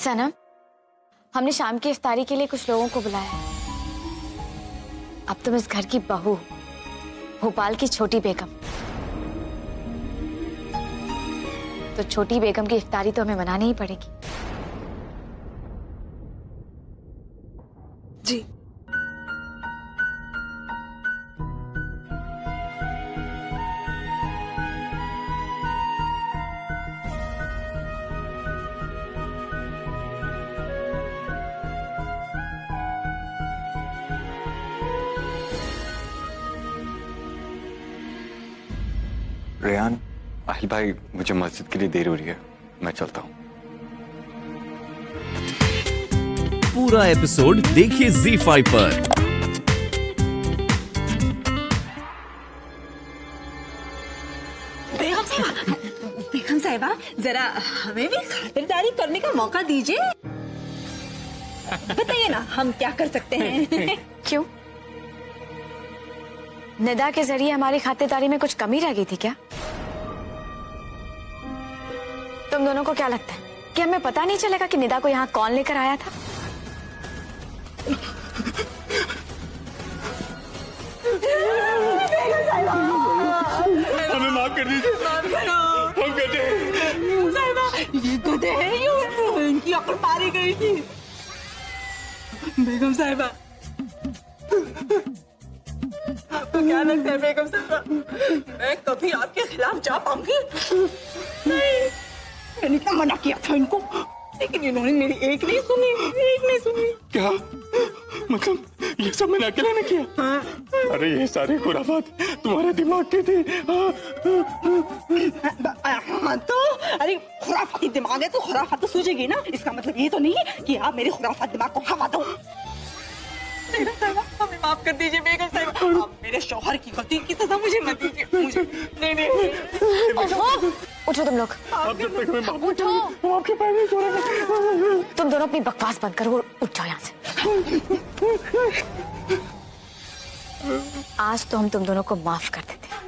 सनम, हमने शाम की इफ्तारी के लिए कुछ लोगों को बुलाया है। अब तुम इस घर की बहू, भोपाल की छोटी बेगम, तो छोटी बेगम की इफ्तारी तो हमें मनानी ही पड़ेगी। जी। रेहान, आहिल भाई, मुझे मस्जिद के लिए देर हो रही है, मैं चलता हूँ। पूरा एपिसोड देखिए ZEE5 पर। बेगम साहिबा, जरा हमें भी खातिरदारी करने का मौका दीजिए। बताइए ना, हम क्या कर सकते हैं? क्यों? निदा के जरिए हमारी खातिरदारी में कुछ कमी रह गई थी क्या? तुम दोनों को क्या लगता है कि हमें पता नहीं चलेगा कि निदा को यहाँ कौन लेकर आया था? हमें माफ कर दीजिए। हम गधे हैं। साहिबा, ये गधे हैं, ये इनकी अकल मारी गई थी। बेगम साहिबा, आपको क्या लगता है बेगम साहिबा, मैं कभी आपके खिलाफ जा पाऊंगी? नहीं, मैंने इतना मना किया था इनको, लेकिन इन्होंने मेरी एक नहीं सुनी। क्या मतलब ये सब मैंने अकेले ने किया? हाँ। अरे ये सारे खुराफात तुम्हारे दिमाग के थे। हाँ तो अरे खुराफाती दिमाग है तो खुराफात तो सूझेगी ना। इसका मतलब ये तो नहीं है कि आप मेरे खुराफात दिमाग को हवा दो। बेगम साहिबा, हमें माफ कर दीजिए बेगम साहिबा, आप मेरे शौहर की गलती की सजा मुझे मत दीजिए। मुझे नहीं। उठो तुम लोग, आप जब तक हमें माफ नहीं उठो। करोगे, हम आपके पैर नहीं छोड़ेंगे। तुम दोनों अपनी बकवास बंद करो और उठ जाओ यहाँ से। आज तो हम तुम दोनों को माफ कर देते हैं,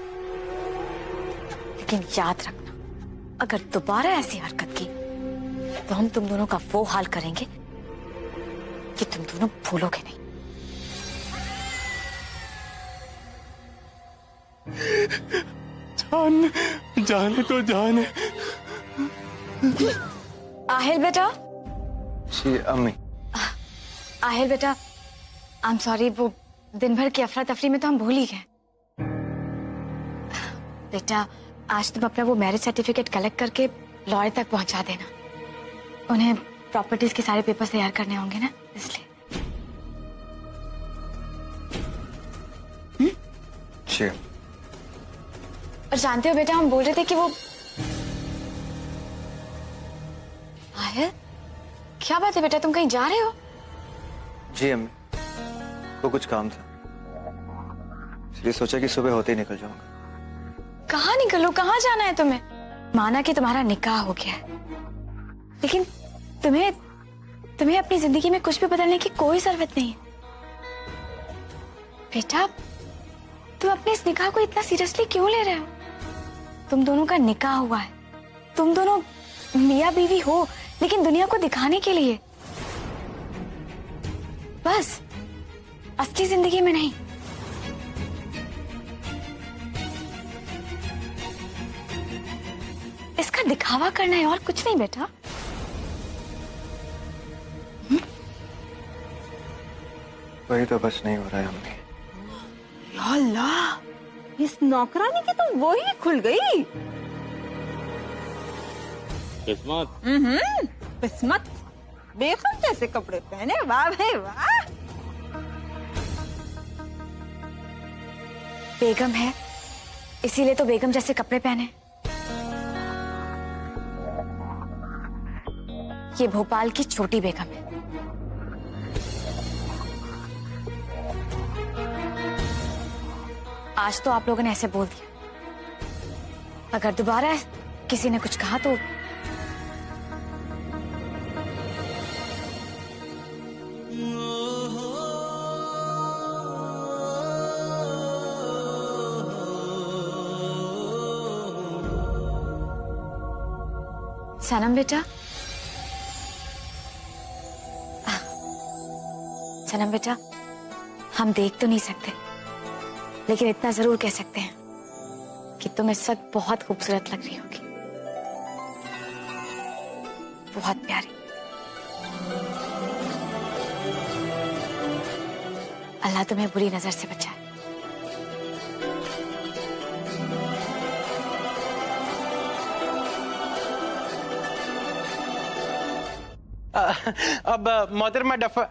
लेकिन याद रखना, अगर दोबारा ऐसी हरकत की तो हम तुम दोनों का वो हाल करेंगे कि तुम दोनों भूलोगे नहीं। जाने तो जान है। आहिल बेटा, जी अम्मी। आहिल बेटा, आई एम सॉरी, वो दिन भर की अफरा तफरी में तो हम भूल ही गए। बेटा, आज तुम अपना वो मैरिज सर्टिफिकेट कलेक्ट करके लॉयर तक पहुंचा देना। उन्हें प्रॉपर्टीज के सारे पेपर्स तैयार करने होंगे ना, इसलिए। जी। और जानते हो बेटा, हम बोल रहे थे कि वो आहिल, क्या बात है बेटा, तुम कहीं जा रहे हो? जी अम्मी, वो कुछ काम था, इसलिए सोचा कि सुबह होते ही निकल जाऊंगा। कहाँ निकलो, कहाँ जाना है तुम्हें? माना कि तुम्हारा निकाह हो गया है, लेकिन तुम्हें अपनी जिंदगी में कुछ भी बदलने की कोई जरूरत नहीं है। बेटा, तुम अपने इस निकाह को इतना सीरियसली क्यों ले रहे हो? तुम दोनों का निकाह हुआ है, तुम दोनों मियाँ बीवी हो, लेकिन दुनिया को दिखाने के लिए, बस, असली जिंदगी में नहीं। इसका दिखावा करना है और कुछ नहीं बेटा। वही तो बस नहीं हो रहा है अम्मी। या अल्लाह, इस नौकरानी की तो वो ही खुल गई। किस्मत। किस्मत, बेगम जैसे कपड़े पहने, वाह भाई वाह। बेगम है, इसीलिए तो बेगम जैसे कपड़े पहने। ये भोपाल की छोटी बेगम है। आज तो आप लोगों ने ऐसे बोल दिया, अगर दोबारा किसी ने कुछ कहा तो सनम बेटा, सनम बेटा, हम देख तो नहीं सकते, लेकिन इतना जरूर कह सकते हैं कि तुम इस वक्त बहुत खूबसूरत लग रही होगी, बहुत प्यारी। अल्लाह तुम्हें बुरी नजर से बचाए। अब मोहतरमा डफा,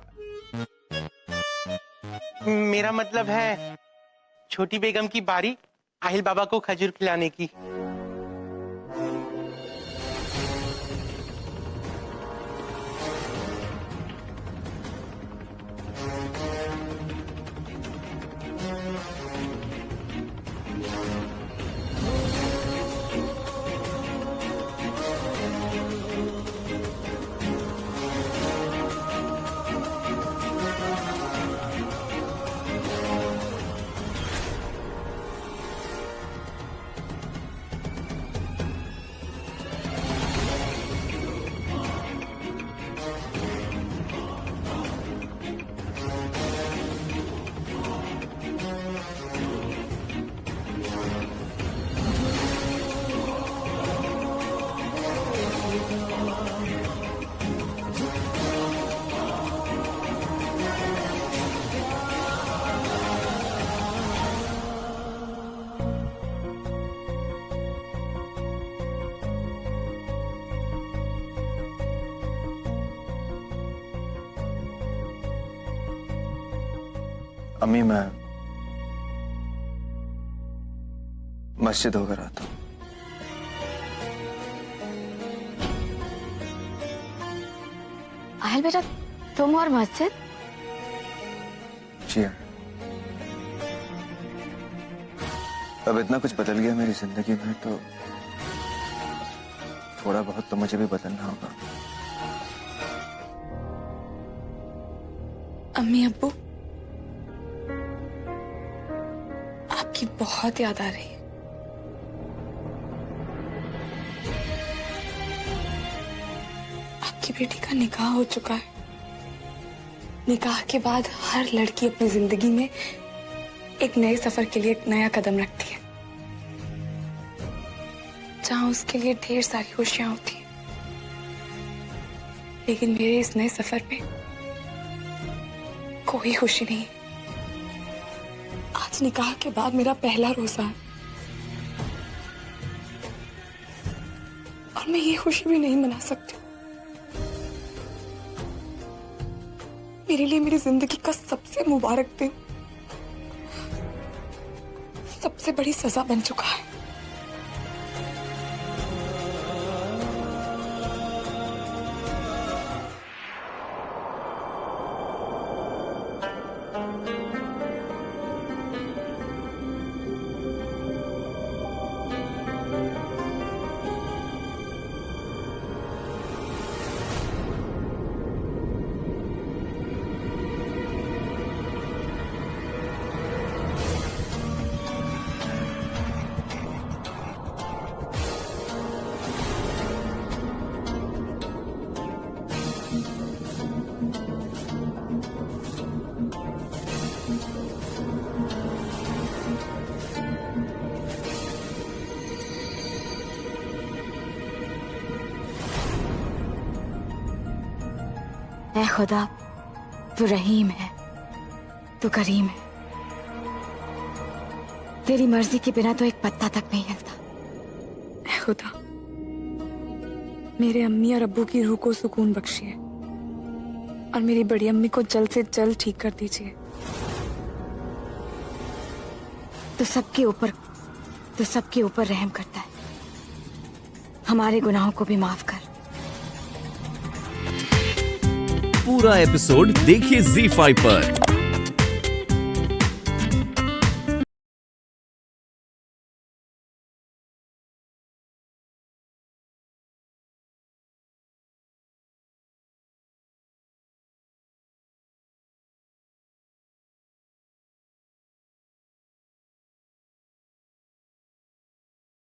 मेरा मतलब है छोटी बेगम की बारी आहिल बाबा को खजूर खिलाने की। अम्मी, मैं मस्जिद होकर आता हूँ। आहिल बेटा, तुम और मस्जिद? जी हाँ। अब इतना कुछ बदल गया मेरी जिंदगी में, तो थोड़ा बहुत तो मुझे भी बदलना होगा। अम्मी अब्बू, आपकी बहुत याद आ रही है। आपकी बेटी का निकाह हो चुका है। निकाह के बाद हर लड़की अपनी जिंदगी में एक नए सफर के लिए एक नया कदम रखती है, जहां उसके लिए ढेर सारी खुशियां होती हैं। लेकिन मेरे इस नए सफर में कोई खुशी नहीं। आज निकाह के बाद मेरा पहला रोजा है और मैं ये खुशी भी नहीं मना सकती। मेरे लिए मेरी जिंदगी का सबसे मुबारक दिन सबसे बड़ी सजा बन चुका है। ऐ खुदा, तू रहीम है, तू करीम है। तेरी मर्जी के बिना तो एक पत्ता तक नहीं हिलता। ऐ खुदा, मेरे अम्मी और अब्बू की रूह को सुकून बख्शिए और मेरी बड़ी अम्मी को जल्द से जल्द ठीक कर दीजिए। तू सबके ऊपर रहम करता है। हमारे गुनाहों को भी माफ कर। पूरा एपिसोड देखिए ZEE5 पर।